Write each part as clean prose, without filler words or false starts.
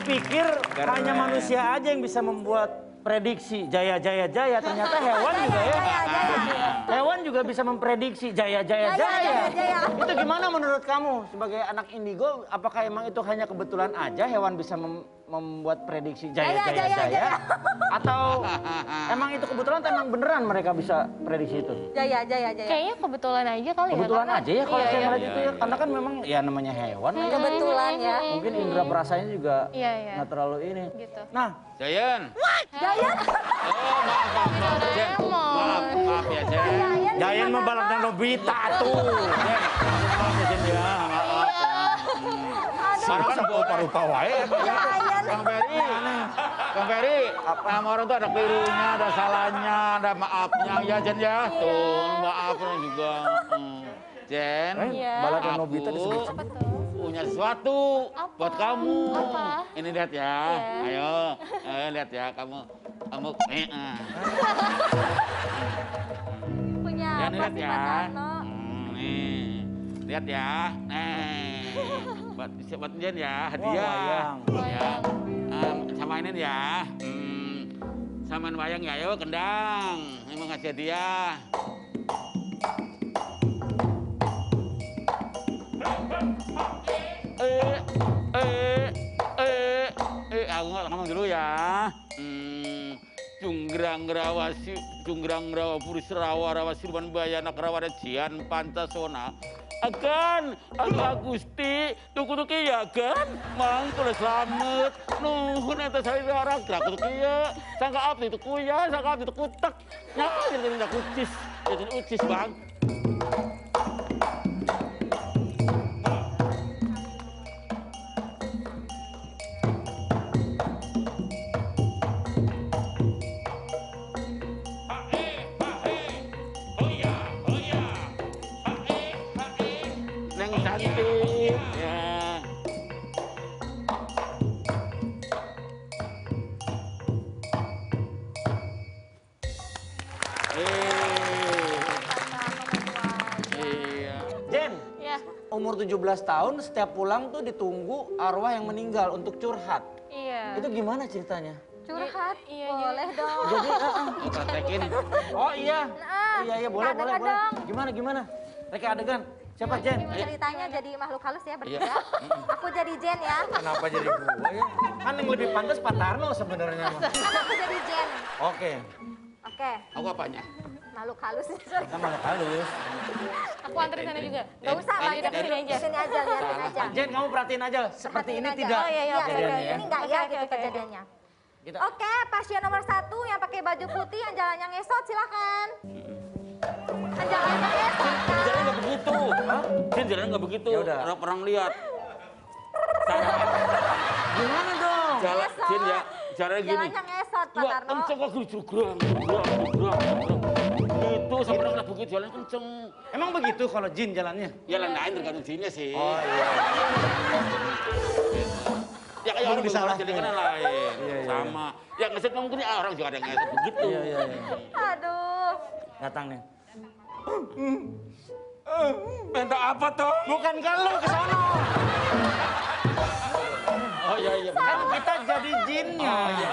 pikir hanya manusia aja yang bisa membuat prediksi jaya, ternyata hewan juga ya. Hewan juga bisa memprediksi jaya. Itu gimana menurut kamu sebagai anak indigo? Apakah emang itu hanya kebetulan aja hewan bisa membuat prediksi jaya? Atau emang itu kebetulan atau emang beneran mereka bisa prediksi itu? Jaya. Kayaknya kebetulan aja kali ya. Kebetulan aja ya kalau saya ngeliat itu ya. Iya. Karena kan memang ya namanya hewan. Kebetulan ya. Mungkin indera perasanya juga Iya. nggak terlalu ini. Gitu. Nah, Jayan. Jaya. Oh, maaf. Jen. Maaf ya, Jen. Jayan mau balap dan Nobita tuh. Jen, maaf ya, Jen ya. Maaf ya. Sekarang kan rupa-rupa wae. Kang Ferry, nama orang tuh ada kelirunya, ada salahnya, ada maafnya. Ya, Jen ya. Tuh, maafnya juga. Jen, balap dan Nobita aku disebut. punya sesuatu buat kamu. Apa? Ini lihat ya. Ayo, lihat ya kamu. Punya Ya, apa lihat sih ya. Pak Tarno? Nih, lihat ya. Buat Jen ya, hadiah. Wah, Ya. Sama ini ya. Samain wayang ya, ayo kendang. Ini mau ngasih hadiah. Aku ngomong dulu ya. Cunggrang rawa puri serawa rawa sirwan bayana kerawa jian pancasona akan Agusti tuku ya kan mang kudu slamet nuhun eta saudara kudu kieu sangka abdi tuku ya sangka abdi tuku tek nya jadi ucis bang. Neng cantik ya. Iya. Jen, Ya. umur 17 tahun setiap pulang tuh ditunggu arwah yang meninggal untuk curhat. Iya. Itu gimana ceritanya? Curhat? Iya, Boleh dong. Jadi, Mau praktekin. oh iya. Nah, Iya, boleh. kadang-kadang. Gimana? Reka adegan. Siapa Jen? Ceritanya jadi makhluk halus ya bertiga. Iya. Aku jadi Jen ya. Kenapa jadi gua ya? Kan yang lebih pantas Pak Tarno sebenarnya mah. Kan aku jadi Jen. Oke. Oke, Aku apanya? makhluk halus. Kita malah halus. Aku anterin sana juga. Gak usah, Ayo, liatin deketin aja. Sini aja, liatin aja. Jen, kamu perhatiin aja. Seperti ini Perhatiin aja. tidak Oh iya, kejadiannya ya. ini enggak ya Oke, gitu oke. kejadiannya. Kita, Oke, pasien nomor 1 yang pakai baju putih yang jalannya ngesot silakan. Yang jalannya ngesot kan? Jalan nggak begitu. Jin jalan nggak begitu. Ya udah. Orang lihat. Saya gimana dong? jalan Jin ya. Caranya gini. Jalannya ngesot Pak Wah, Tarno. kenceng kok jugrang. Itu sampai nggak begitu jalan kenceng. Emang begitu kalau Jin jalannya? Ya lain tergantung jinnya sih. Oh iya. Ya kayak orang bisa jadi kan lain. Iya. Sama. Ya ngeset mungkin orang juga ada yang ngeset begitu. Iya. Aduh. Datang nih. Minta apa toh? Bukan kalau ke sono. Oh iya. Kan kita jadi jinnya. Oh iya.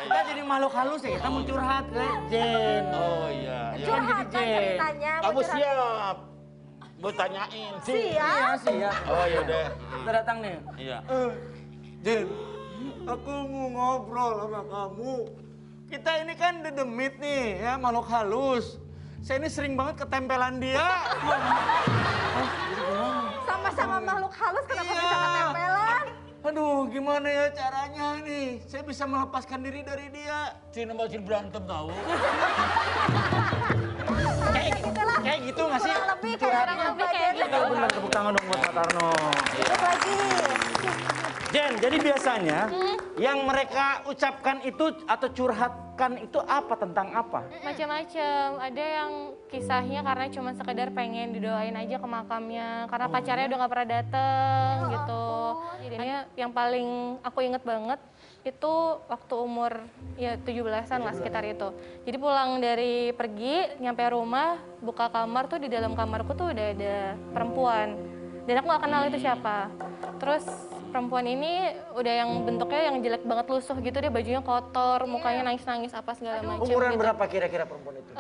Kita jadi makhluk halus ya, kita mau curhat ke Jen. Oh iya. Kan jadi Curhat kan Jen. ceritanya. mau Kamu curhat. siap? Mau tanyain sih. Siap. Siap. Oh ya udah. Kita datang nih. Iya. Jen, aku mau ngobrol sama kamu. Kita ini kan dedemit nih, ya makhluk halus. Saya ini sering banget ketempelan dia. Sama-sama makhluk halus kenapa Iya. bisa ketempelan? Aduh, gimana ya caranya nih? Saya bisa melepaskan diri dari dia. Cina mau berantem tahu. Kayak gitu nggak sih? Kurang lebih kayak Kurang gitu lebih kayak Jen. gitu. Benar, tepuk tangan dong buat Pak Tarno. Duduk lagi. Jen, jadi biasanya yang mereka ucapkan itu atau curhatkan itu apa tentang apa? Macam-macam. Ada yang kisahnya karena cuma sekedar pengen didoain aja ke makamnya karena pacarnya udah nggak pernah dateng gitu. Jadinya yang paling aku inget banget itu waktu umur ya 17-an lah sekitar itu. Jadi pulang dari pergi nyampe rumah buka kamar tuh di dalam kamarku tuh udah ada perempuan dan aku nggak kenal itu siapa. Terus perempuan ini udah yang bentuknya yang jelek banget, lusuh gitu, dia bajunya kotor, mukanya nangis-nangis apa segala macam. Umuran gitu. berapa kira-kira perempuan itu?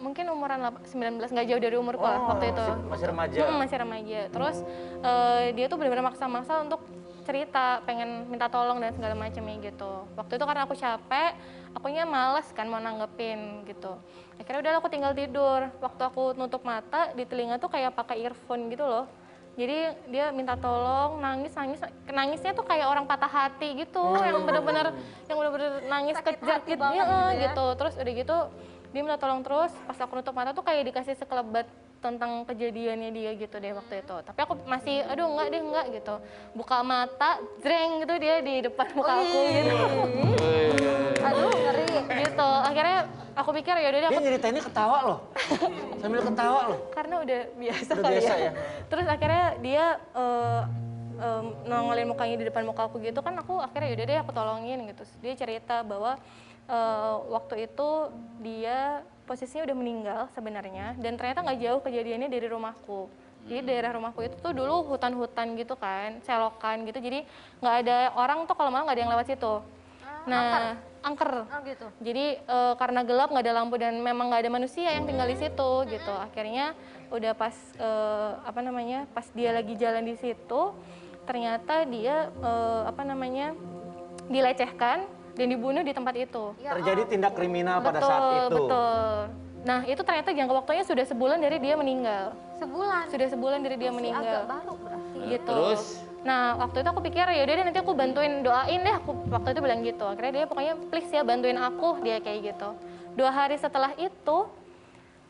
Mungkin umuran 19, nggak jauh dari umurku lah waktu itu. Masih remaja. Masih remaja. Terus dia tuh benar-benar maksa-maksa untuk cerita, pengen minta tolong dan segala macamnya gitu. Waktu itu karena aku capek, akunya males kan mau nanggepin gitu. Akhirnya udah aku tinggal tidur. Waktu aku nutup mata, di telinga tuh kayak pakai earphone gitu loh. Jadi dia minta tolong, nangisnya tuh kayak orang patah hati gitu, yang bener-bener nangis kejar-kejar gitu. Terus udah gitu dia minta tolong terus, pas aku nutup mata tuh kayak dikasih sekelebat tentang kejadiannya dia gitu deh waktu itu. Tapi aku masih, aduh enggak gitu. Buka mata, jreng gitu dia di depan muka aku gitu. Aduh, ngeri. Gitu, akhirnya aku pikir ya udah deh Dia nyeritainnya ketawa loh. Sambil ketawa loh. karena udah biasa Udah kali biasa ya. ya? Terus akhirnya dia nongolin mukanya di depan muka aku gitu kan, aku akhirnya yaudah deh aku tolongin gitu. Dia cerita bahwa waktu itu dia posisinya udah meninggal sebenarnya, dan ternyata nggak jauh kejadiannya dari rumahku. Jadi daerah rumahku itu tuh dulu hutan-hutan gitu kan, selokan gitu, jadi nggak ada orang tuh kalau malam nggak ada yang lewat situ. Nah, angker. Oh gitu. Jadi karena gelap, nggak ada lampu dan memang nggak ada manusia yang tinggal di situ gitu. Akhirnya udah pas pas dia lagi jalan di situ, ternyata dia dilecehkan dan dibunuh di tempat itu. Terjadi tindak kriminal pada saat itu. Betul. Nah itu ternyata jangka waktunya sudah sebulan dari dia meninggal. Sebulan. Sudah sebulan dari dia Agak meninggal. baru berarti. Gitu. Terus? Nah waktu itu aku pikir ya udah deh nanti aku bantuin, doain deh, aku waktu itu bilang gitu. Akhirnya dia pokoknya please ya bantuin aku, dia kayak gitu. 2 hari setelah itu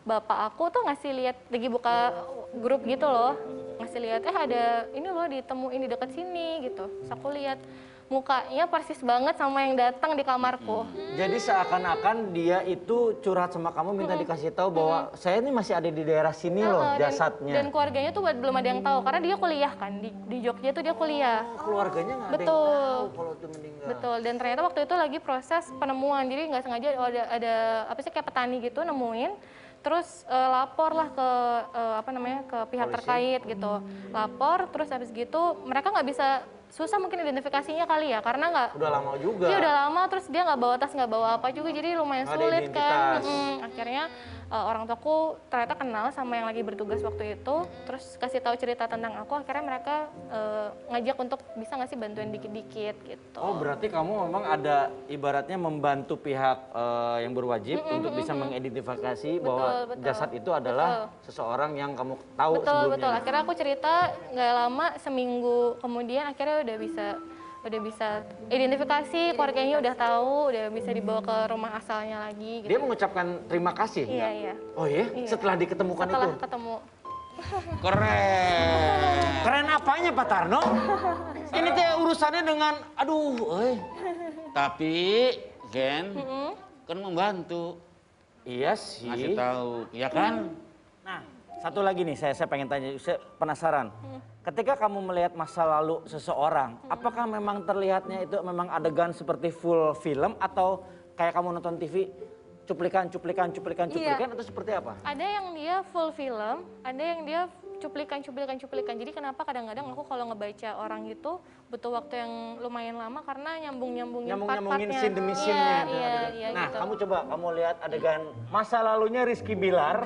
bapak aku tuh ngasih lihat, lagi buka grup gitu loh, ngasih lihat ada ini loh ditemuin di dekat sini gitu. Terus aku lihat mukanya persis banget sama yang datang di kamarku. Jadi seakan-akan dia itu curhat sama kamu minta dikasih tahu bahwa saya ini masih ada di daerah sini loh jasadnya. Dan keluarganya tuh belum ada yang tahu karena dia kuliah kan di Jogja tuh dia kuliah. Keluarganya nggak ada yang Betul. tahu kalau itu meninggal. Betul, dan ternyata waktu itu lagi proses penemuan, jadi nggak sengaja ada apa sih kayak petani gitu nemuin, terus lapor lah ke ke pihak Polisi. terkait gitu, lapor, terus habis gitu mereka nggak bisa, susah mungkin identifikasinya kali ya karena nggak. Udah lama juga. Iya udah lama, terus dia nggak bawa tas, nggak bawa apa juga, jadi lumayan Nggak ada sulit kan. identitas. Akhirnya orang tuaku ternyata kenal sama yang lagi bertugas waktu itu, terus kasih tahu cerita tentang aku, akhirnya mereka ngajak untuk bisa nggak sih bantuin dikit-dikit gitu. Oh berarti kamu memang ada ibaratnya membantu pihak yang berwajib untuk bisa mengidentifikasi bahwa betul. jasad itu adalah seseorang yang kamu tahu Betul, sebelumnya. betul. Akhirnya aku cerita, nggak lama, seminggu kemudian akhirnya udah bisa identifikasi, keluarganya udah tahu, udah bisa dibawa ke rumah asalnya lagi gitu. Dia mengucapkan terima kasih. Iya, iya. Oh iya? Iya. Setelah diketemukan Setelah itu? ketemu. Keren. Keren apanya Pak Tarno? Ini teh urusannya dengan, aduh, Tapi, Gen, kan membantu. Iya sih. Ngasih tahu, ya kan? Nah, satu lagi nih saya pengen tanya, saya penasaran. Ketika kamu melihat masa lalu seseorang, apakah memang terlihatnya itu memang adegan seperti full film atau kayak kamu nonton TV cuplikan atau seperti apa? Ada yang dia full film, ada yang dia cuplikan. Jadi kenapa kadang-kadang aku kalau ngebaca orang itu butuh waktu yang lumayan lama karena nyambungin Nyambungin part-partnya. scene demi scene-nya. Iya, Nah, gitu. kamu coba kamu lihat adegan masa lalunya Rizky Bilar.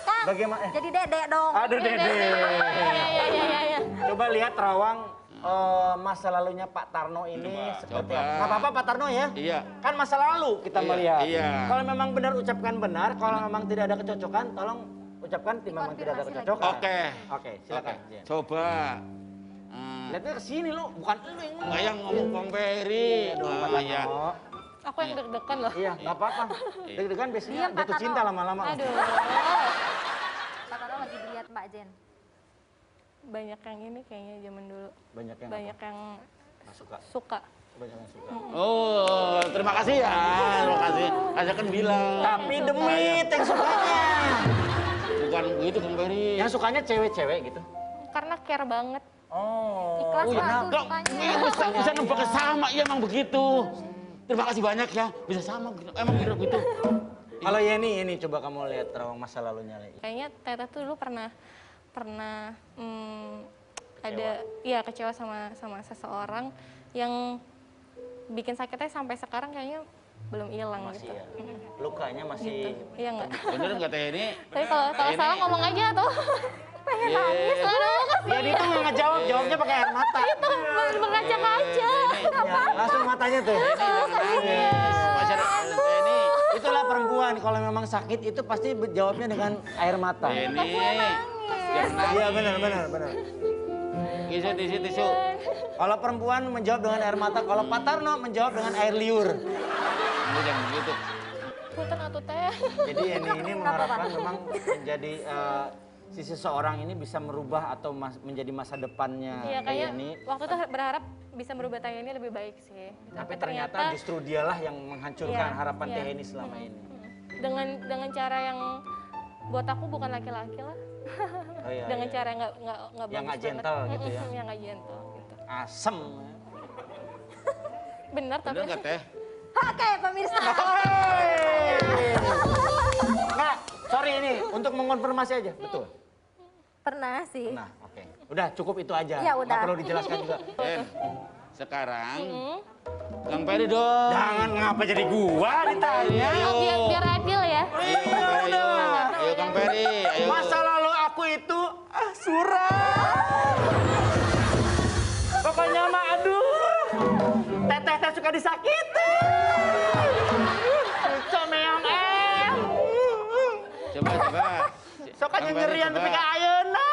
Kang, Bagaimana? jadi dedek dong. Aduh Dede. Iya. Coba lihat Rawang masa lalunya Pak Tarno ini seperti coba. apa. Nggak apa-apa Pak Tarno ya? Iya. Kan masa lalu kita Iya, melihat. iya. Kalau memang benar ucapkan benar, kalau memang tidak ada kecocokan, tolong ucapkan memang tidak ada Dikonfirmasi kecocokan. Oke. Oke, silakan. Oke. Jen. Coba. Lihatnya ke sini lo, bukan lu yang Nggak yang ngomong Kong Peri. Aduh, Pak Oh, ya. Tarno. Aku yang deg-degan loh. Iya, nggak apa-apa. Deg-degan biasanya Diam, Pak jatuh Tarno. cinta lama-lama. Aduh, Pak Tarno lagi dilihat Mbak Jen. banyak yang ini kayaknya zaman dulu. Banyak yang Banyak yang nggak suka. suka. Banyak yang suka. Oh, terima kasih ya. Terima kasih. Saya kan bilang. Tapi demit yang sukanya. Bukan begitu Kong Peri. Yang sukanya cewek-cewek gitu. Karena care banget. Oh. Ikhlas iya. banget Kok sukanya. bisa nebak sama, iya emang begitu. Terima kasih banyak ya, bisa sama, emang bener begitu. Kalau Yeni ini coba kamu lihat Rawang masa lalunya lagi. Kayaknya Teta tuh dulu pernah ada ya kecewa sama seseorang yang bikin sakitnya sampai sekarang kayaknya belum hilang Masih gitu. ya. Lukanya masih Iya enggak? Bener nggak teh ini? Tapi kalau salah ngomong aja tuh. Pengen nangis. Aduh, ya dia tuh nggak ngejawab, jawabnya pakai air mata. itu berkaca-kaca. Ya, langsung matanya tuh. Masyarakat ini. Itulah perempuan, kalau memang sakit itu pasti jawabnya dengan air mata. Ini. Iya benar. Tisu. Kalau perempuan menjawab dengan air mata, kalau Pak Tarno menjawab dengan air liur. Jangan begitu. Punten atuh teh. Jadi ini mengharapkan memang menjadi si seseorang ini bisa merubah atau menjadi masa depannya Iya kayaknya ini. waktu itu berharap bisa merubah Teh ini lebih baik sih. Tapi ternyata justru dialah yang menghancurkan Iya, harapan iya. Teh ini selama ini. Dengan cara yang buat aku bukan laki-laki lah. Oh, iya, Dengan iya. cara yang nggak bagus Yang nggak banget. gentle gitu ya. Yang nggak gentle gitu. Asem. Benar tapi. Bener nggak teh? Oke, pemirsa. Nggak, sorry ini untuk mengonfirmasi aja, betul. Pernah sih. Nah, oke. Udah cukup itu aja. Ya, udah. Nggak perlu dijelaskan juga. Den, sekarang Kang Peri dong. Jangan ngapa jadi gua ditanya. Ayo. Biar adil ya. Ayo Kang Peri, ayo. Masa lalu aku itu suram. Pokoknya mah aduh. Teteh suka disakiti. Comeong Coba. Suka Kang Peri, nyerian coba. tapi ke ayeuna.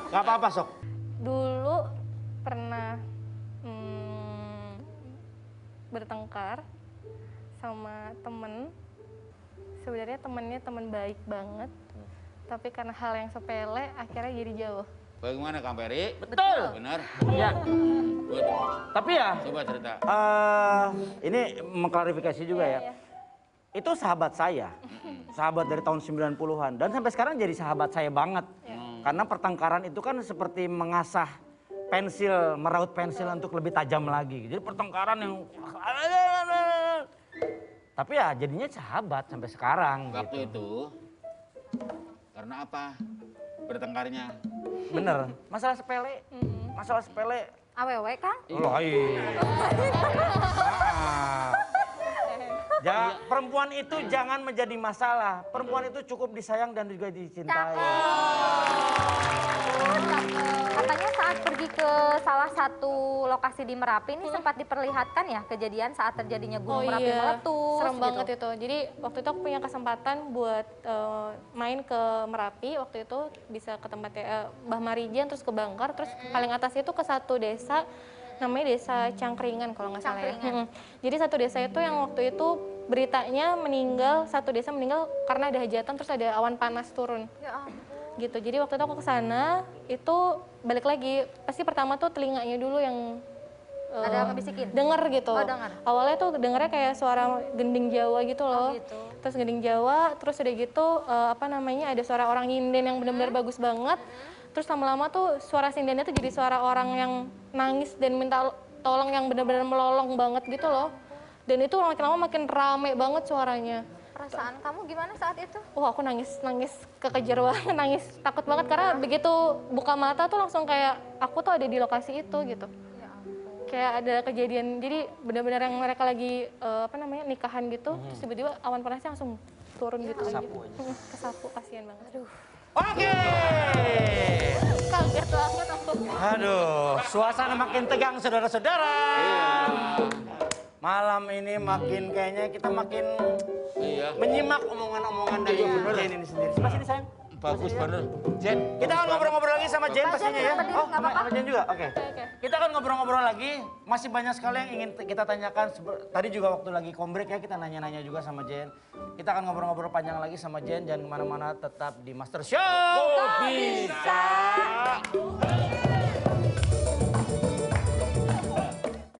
Gak apa-apa sok. Dulu pernah bertengkar sama temen. Sebenarnya temennya temen baik banget. Tapi karena hal yang sepele akhirnya jadi jauh. Bagaimana Kang Peri? Betul. Benar? Ya. Good. Tapi ya, Coba cerita. ini mengklarifikasi juga ya. Iya. Itu sahabat saya. Sahabat dari tahun 90-an. Dan sampai sekarang jadi sahabat saya banget. Karena pertengkaran itu kan seperti mengasah pensil, meraut pensil untuk lebih tajam lagi. Jadi pertengkaran yang... Tapi ya jadinya sahabat sampai sekarang. Waktu gitu. itu, karena apa? Bertengkarnya. Bener, masalah sepele. Masalah sepele. Awewe, Kang? Oh, Ya, perempuan itu jangan menjadi masalah. Perempuan itu cukup disayang dan juga dicintai. Katanya saat pergi ke salah satu lokasi di Merapi ini sempat diperlihatkan ya kejadian saat terjadinya Gunung Merapi meletus. Serem gitu. banget itu. Jadi waktu itu aku punya kesempatan buat main ke Merapi. Waktu itu bisa ke tempatnya Mbah Marijan, terus ke Bangkar, terus paling atas itu ke satu desa namanya Desa Cangkringan kalau nggak salah ya. Jadi satu desa itu yang waktu itu beritanya meninggal, satu desa meninggal karena ada hajatan terus ada awan panas turun. Ya ampun. Gitu. Jadi waktu itu aku ke sana, itu balik lagi pasti pertama tuh telinganya dulu yang Ada yang ngebisikin? denger gitu. Oh, denger. Awalnya tuh dengernya kayak suara gending Jawa gitu loh. gitu. Terus gending Jawa, terus udah gitu ada suara orang nyinden yang benar-benar bagus banget. Terus lama-lama tuh suara sindennya tuh jadi suara orang yang nangis dan minta tolong yang benar-benar melolong banget gitu loh. Dan itu makin lama makin rame banget suaranya. Perasaan kamu gimana saat itu? Wah, aku nangis kekejar banget, nangis takut banget karena begitu buka mata tuh langsung kayak aku tuh ada di lokasi itu gitu. Ya ampun. Kayak ada kejadian, jadi benar-benar yang mereka lagi nikahan gitu, terus tiba-tiba awan panasnya langsung turun gitu aja. Kesapu aja. Kesapu, kasihan banget. Aduh, Oke. kaget banget aku. Aduh, suasana makin tegang saudara-saudara. Malam ini makin kayaknya kita makin Iya. menyimak omongan-omongan dari Jen ini sendiri. Sebelah sini sayang. Bagus bener. Jen. Kita akan ngobrol-ngobrol lagi sama Jen pastinya ya. berdiri, Oh, nggak sama apa-apa. Jen juga. Oke. Oke. Kita akan ngobrol-ngobrol lagi. Masih banyak sekali yang ingin kita tanyakan. Tadi juga waktu lagi kombrek ya kita nanya-nanya juga sama Jen. Kita akan ngobrol-ngobrol panjang lagi sama Jen. Jangan kemana-mana, tetap di Master Show. Kok bisa?